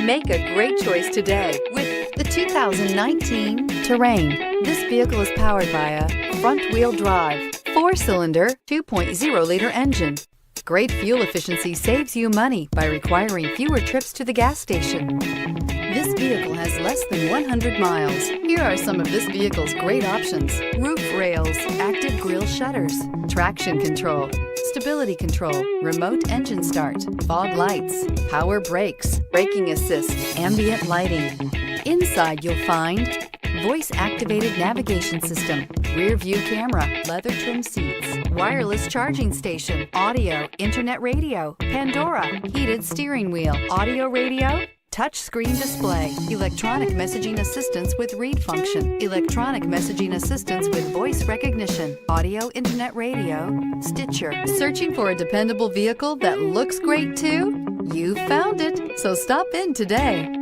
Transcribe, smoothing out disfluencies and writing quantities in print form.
Make a great choice today with the 2019 Terrain. This vehicle is powered by a front-wheel drive, 4-cylinder, 2.0-liter engine. Great fuel efficiency saves you money by requiring fewer trips to the gas station. This vehicle has less than 100 miles. Here are some of this vehicle's great options: roof rails, active grille shutters, traction control, stability control, remote engine start, fog lights, power brakes, braking assist, ambient lighting. Inside you'll find voice-activated navigation system, rear view camera, leather trim seats, wireless charging station, audio, internet radio, Pandora, heated steering wheel, audio radio, touch screen display, electronic messaging assistance with read function, electronic messaging assistance with voice recognition, audio, internet radio, Stitcher. Searching for a dependable vehicle that looks great too? You found it, so stop in today.